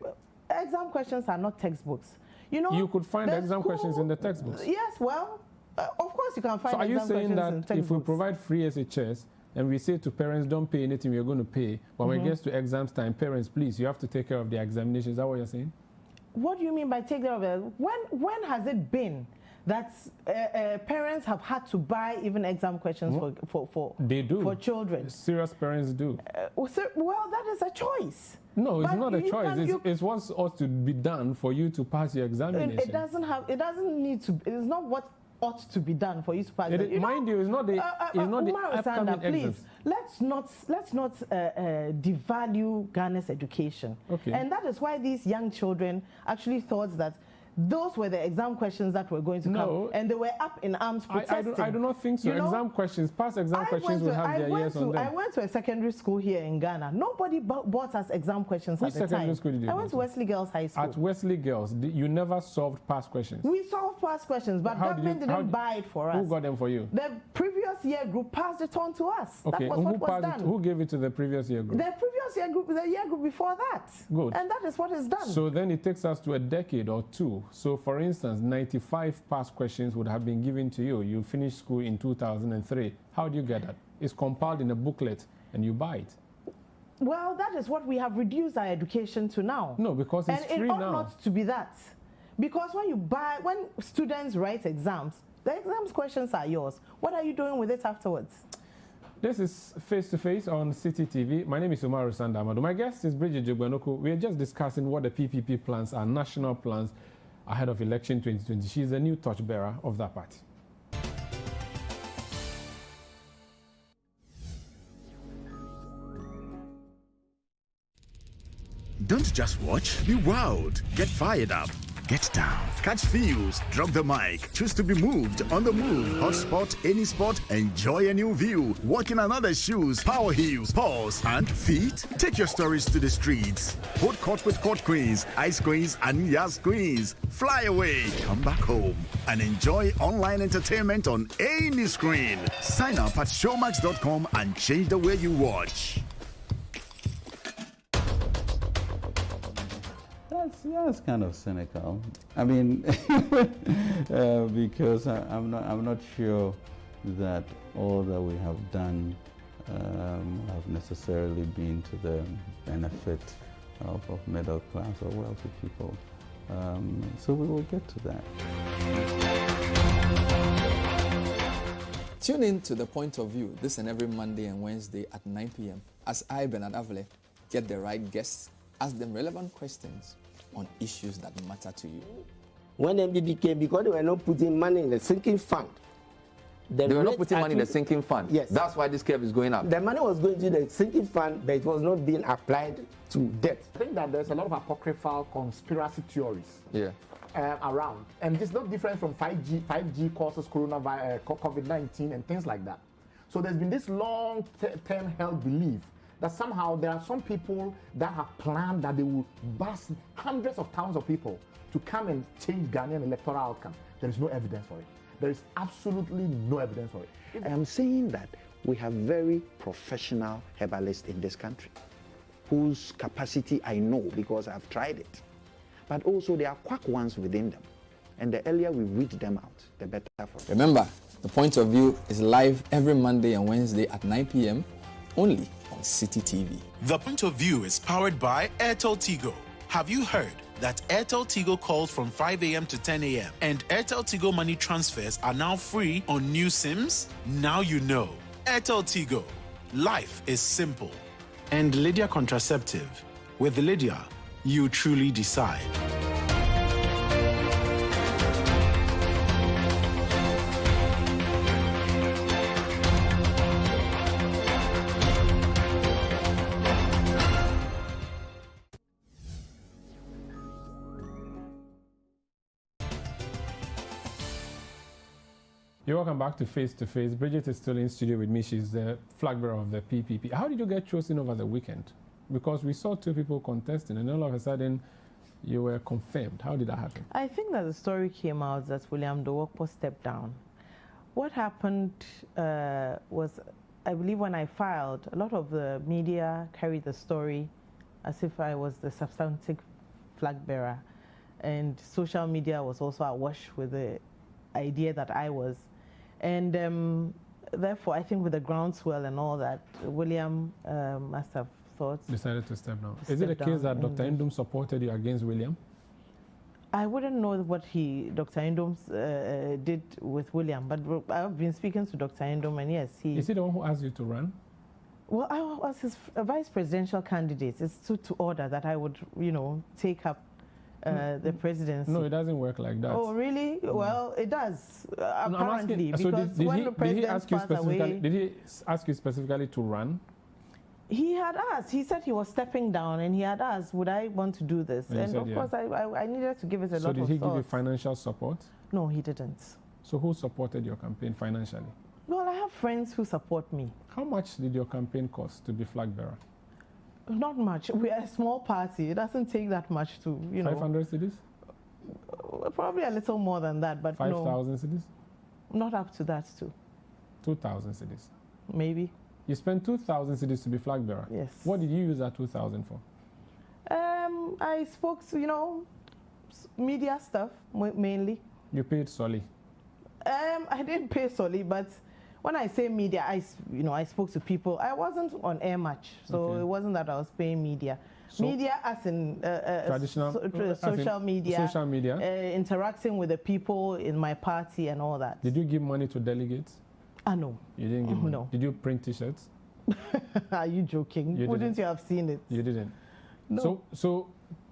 Speaker 2: Exam questions are not textbooks. You know,
Speaker 1: you could find exam questions in the textbooks.
Speaker 2: Yes, well, of course you can find
Speaker 1: exam questions in textbooks. So are you saying that if we provide free SHS and we say to parents, don't pay anything, we're going to pay, but when it gets to exams time, parents, please, you have to take care of the examinations. Is that what you're saying?
Speaker 2: What do you mean by take care of it? When has it been that parents have had to buy even exam questions for children?
Speaker 1: Serious parents do.
Speaker 2: Well, that is a choice.
Speaker 1: No, it's not a choice. It's what ought to be done for you to pass your examination.
Speaker 2: It doesn't need to. It's not what ought to be done for you to pass.
Speaker 1: Mind you, it's not the
Speaker 2: Umaru Sanda,
Speaker 1: please.
Speaker 2: Let's not devalue Ghana's education.
Speaker 1: Okay.
Speaker 2: And that is why these young children actually thought that those were the exam questions that were going to come, and they were up in arms protesting.
Speaker 1: I do not think so. Exam questions, past exam questions will have their years on them.
Speaker 2: I went to a secondary school here in Ghana. Nobody bought us exam questions at the time.
Speaker 1: Which secondary school did you go to?
Speaker 2: I went to Wesley Girls High School.
Speaker 1: At Wesley Girls, you never solved past questions?
Speaker 2: We solved past questions, but government didn't buy it for us.
Speaker 1: Who got them for you?
Speaker 2: The previous year group passed it on to us.
Speaker 1: Okay,
Speaker 2: that was what was done.
Speaker 1: Who gave it to the previous year group?
Speaker 2: The previous year group, the year group before that.
Speaker 1: Good.
Speaker 2: And that is what is done.
Speaker 1: So then it takes us to a decade or two. So for instance, 95 past questions would have been given to you. You finished school in 2003. How do you get that? It's compiled in a booklet and you buy it.
Speaker 2: Well, that is what we have reduced our education to now.
Speaker 1: No, because it's free now.
Speaker 2: And it ought not to be that. Because when students write exams, the exams questions are yours. What are you doing with it afterwards?
Speaker 1: This is Face to Face on City TV. My name is Umaru Sanda Amadu. My guest is Brigitte Dzogbenuku. We are just discussing what the PPP plans are, national plans, ahead of election 2020. She is the new torchbearer of that party.
Speaker 3: Don't just watch, be wowed. Get fired up. Get down. Catch feels. Drop the mic. Choose to be moved. On the move. Hotspot, any spot. Enjoy a new view. Walk in another shoes. Power heels. Paws and feet. Take your stories to the streets. Hold court with court queens, ice queens, and yas queens. Fly away. Come back home and enjoy online entertainment on any screen. Sign up at showmax.com and change the way you watch.
Speaker 9: That's kind of cynical. I mean, because I'm not sure that all that we have done have necessarily been to the benefit of middle class or wealthy people. So we will get to that.
Speaker 10: Tune in to The Point of View this and every Monday and Wednesday at 9 p.m. as I, Bernard Avile, get the right guests, ask them relevant questions on issues that matter to you.
Speaker 11: When MBB came, because they were not putting money in the sinking fund.
Speaker 4: They were not putting money in the sinking fund?
Speaker 11: Yes.
Speaker 4: That's why this curve is going up?
Speaker 11: The money was going to the sinking fund, but it was not being applied to debt.
Speaker 8: I think that there's a lot of apocryphal conspiracy theories around. And it's not different from 5G causes coronavirus, COVID-19 and things like that. So there's been this long-term held belief that somehow there are some people that have planned that they will bust hundreds of thousands of people to come and change Ghanaian electoral outcome. There is no evidence for it. There is absolutely no evidence for it.
Speaker 12: I am saying that we have very professional herbalists in this country whose capacity I know because I've tried it. But also there are quack ones within them. And the earlier we weed them out, the better for us.
Speaker 10: Remember, The Point of View is live every Monday and Wednesday at 9 p.m. only on City TV.
Speaker 13: The Point of View is powered by Airtel Tigo. Have you heard that Airtel Tigo calls from 5 a.m. to 10 a.m. and Airtel Tigo money transfers are now free on new SIMs? Now you know. Airtel Tigo. Life is simple. And Lydia Contraceptive. With Lydia, you truly decide.
Speaker 1: You're welcome back to Face to Face. Brigitte is still in studio with me. She's the flag bearer of the PPP. How did you get chosen over the weekend? Because we saw two people contesting and all of a sudden you were confirmed. How did that happen?
Speaker 2: I think that the story came out that William Dowokpo stepped down. What happened was, I believe when I filed, a lot of the media carried the story as if I was the substantive flag bearer. And social media was also awash with the idea that I was. And therefore, I think with the groundswell and all that, William must have thought...
Speaker 1: Decided to step down. Is it a case that Dr. Ndum supported you against William?
Speaker 2: I wouldn't know what Dr. Ndum did with William, but I've been speaking to Dr. Ndum, and yes, he...
Speaker 1: Is he the one who asked you to run?
Speaker 2: Well, I was his vice presidential candidate. It's to order that I would, take up the presidency.
Speaker 1: No, it doesn't work like that.
Speaker 2: Oh, really? Well, it does, apparently, because when the president passed away...
Speaker 1: Did he ask you specifically to run?
Speaker 2: He had asked. He said he was stepping down, and he had asked, would I want to do this? And of course, I needed to give it a lot of thought.
Speaker 1: So did he give you financial support?
Speaker 2: No, he didn't.
Speaker 1: So who supported your campaign financially?
Speaker 2: Well, I have friends who support me.
Speaker 1: How much did your campaign cost to be flag bearer?
Speaker 2: Not much. We are a small party. It doesn't take that much to,
Speaker 1: 500 cedis?
Speaker 2: Probably a little more than that, but
Speaker 1: 5,000 cedis?
Speaker 2: Not up to that, too.
Speaker 1: 2,000 cedis?
Speaker 2: Maybe.
Speaker 1: You spent 2,000 cedis to be flag bearer?
Speaker 2: Yes.
Speaker 1: What did you use that 2,000 for?
Speaker 2: I spoke to, media stuff, mainly.
Speaker 1: You paid solely?
Speaker 2: I didn't pay solely, but when I say media, I spoke to people. I wasn't on air much, so it wasn't that I was paying media. So media as in
Speaker 1: traditional
Speaker 2: social media.
Speaker 1: Social media.
Speaker 2: Interacting with the people in my party and all that.
Speaker 1: Did you give money to delegates?
Speaker 2: No.
Speaker 1: You didn't give money?
Speaker 2: No.
Speaker 1: Did you print T-shirts?
Speaker 2: Are you joking? Wouldn't you have seen it?
Speaker 1: You didn't?
Speaker 2: No.
Speaker 1: So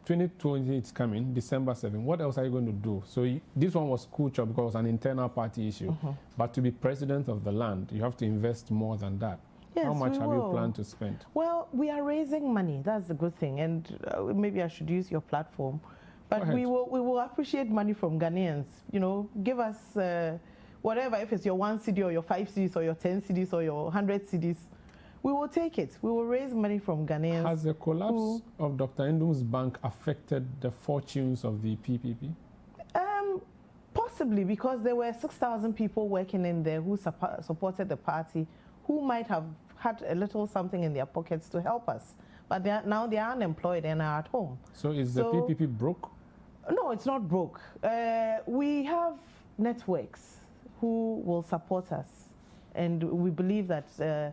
Speaker 1: 2020 is coming, December 7. What else are you going to do? So this one was culture because it was an internal party issue. But to be president of the land, you have to invest more than that.
Speaker 2: Yes,
Speaker 1: how much have you planned to spend?
Speaker 2: Well, we are raising money. That's the good thing. And maybe I should use your platform. But we will appreciate money from Ghanaians. Give us whatever, if it's your 1 cedi or your 5 cedis or your 10 cedis or your 100 cedis. We will take it. We will raise money from Ghanaians.
Speaker 1: Has the collapse of Dr. Ndum's bank affected the fortunes of the PPP?
Speaker 2: Possibly, because there were 6,000 people working in there who supported the party, who might have had a little something in their pockets to help us. But now they are unemployed and are at home.
Speaker 1: So is the PPP broke?
Speaker 2: No, it's not broke. We have networks who will support us. And we believe that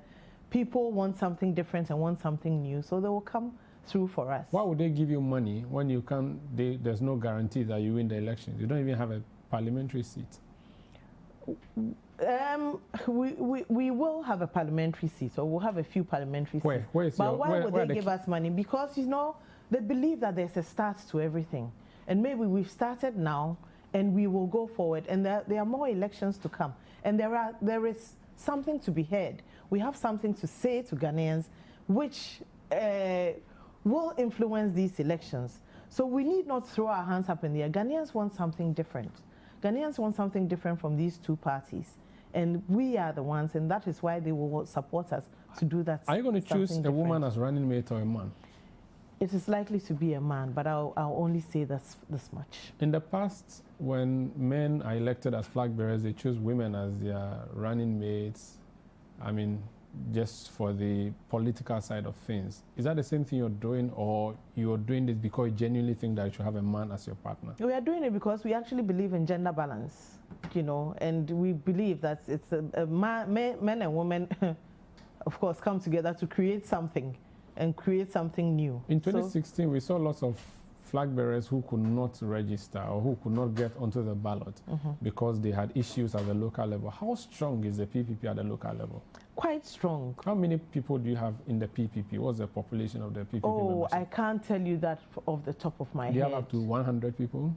Speaker 2: people want something different and want something new, so they will come through for us.
Speaker 1: Why would they give you money when you can't? There's no guarantee that you win the elections. You don't even have a parliamentary seat.
Speaker 2: We will have a parliamentary seat, or we'll have a few parliamentary seats. But why would they give us money? Because, you know, they believe that there's a start to everything. And maybe we've started now, and we will go forward. And there are more elections to come. And there is something to be heard. We have something to say to Ghanaians, which will influence these elections. So we need not throw our hands up in the air. Ghanaians want something different. Ghanaians want something different from these two parties. And we are the ones, and that is why they will support us to do that.
Speaker 1: Are you going to choose a woman as running mate or a man?
Speaker 2: It is likely to be a man, but I'll only say this much.
Speaker 1: In the past, when men are elected as flag bearers, they choose women as their running mates. I mean, just for the political side of things. Is that the same thing you're doing, or you're doing this because you genuinely think that you should have a man as your partner?
Speaker 2: We are doing it because we actually believe in gender balance, you know, and we believe that it's men and women, of course, come together to create something and create something new.
Speaker 1: In 2016, we saw lots of flag bearers who could not register or who could not get onto the ballot because they had issues at the local level. How strong is the PPP at the local level?
Speaker 2: Quite strong.
Speaker 1: How many people do you have in the PPP? What's the population of the PPP
Speaker 2: membership?
Speaker 1: I
Speaker 2: can't tell you that off the top of my head.
Speaker 1: Do you have up to 100 people?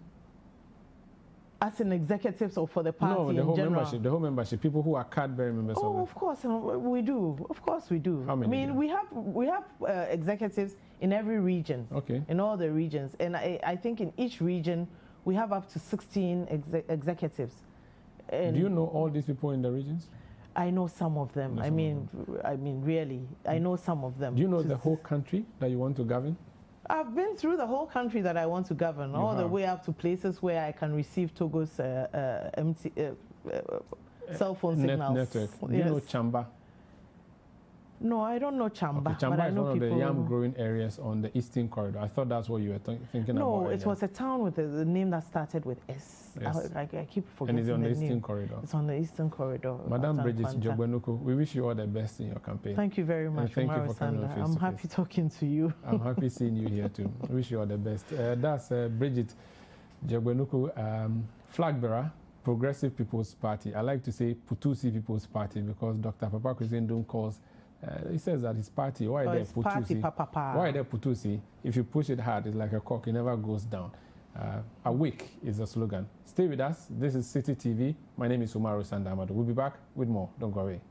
Speaker 2: As in executives or for the party
Speaker 1: in general?
Speaker 2: membership,
Speaker 1: the whole membership, people who are card-bearing members of
Speaker 2: of course, we do. Of course we do.
Speaker 1: How many?
Speaker 2: I mean, we have executives in every region, in all the regions. And I think in each region, we have up to 16 executives. And
Speaker 1: do you know all these people in the regions?
Speaker 2: I know some of them. I mean, really, I know some of them.
Speaker 1: Do you know the whole country that you want to govern?
Speaker 2: I've been through the whole country that I want to govern, all the way up to places where I can receive Togo's cell phone signals.
Speaker 1: Network. Do you know Chamba?
Speaker 2: No, I don't know Chamba.
Speaker 1: Okay, Chamba is one of the yam growing areas on the Eastern Corridor. I thought that's what you were thinking about.
Speaker 2: No, it was a town with a name that started with S.
Speaker 1: Yes.
Speaker 2: I keep forgetting.
Speaker 1: And it's on the
Speaker 2: Eastern
Speaker 1: name. Corridor.
Speaker 2: It's on the Eastern Corridor.
Speaker 1: Madam Brigitte Dzogbenuku, we wish you all the best in your campaign.
Speaker 2: Thank you very much,
Speaker 1: Umaru Sanda.
Speaker 2: I'm happy talking to you.
Speaker 1: I'm happy seeing you here too. I wish you all the best. That's Brigitte Dzogbenuku, flag bearer, Progressive People's Party. I like to say Putusi People's Party because Dr. Papa Kwesindum calls. He says that his party, why there Putusi? Why there Putusi? If you push it hard, it's like a cock, it never goes down. Awake is the slogan. Stay with us. This is City TV. My name is Umaru Sanda Amadu. We'll be back with more. Don't go away.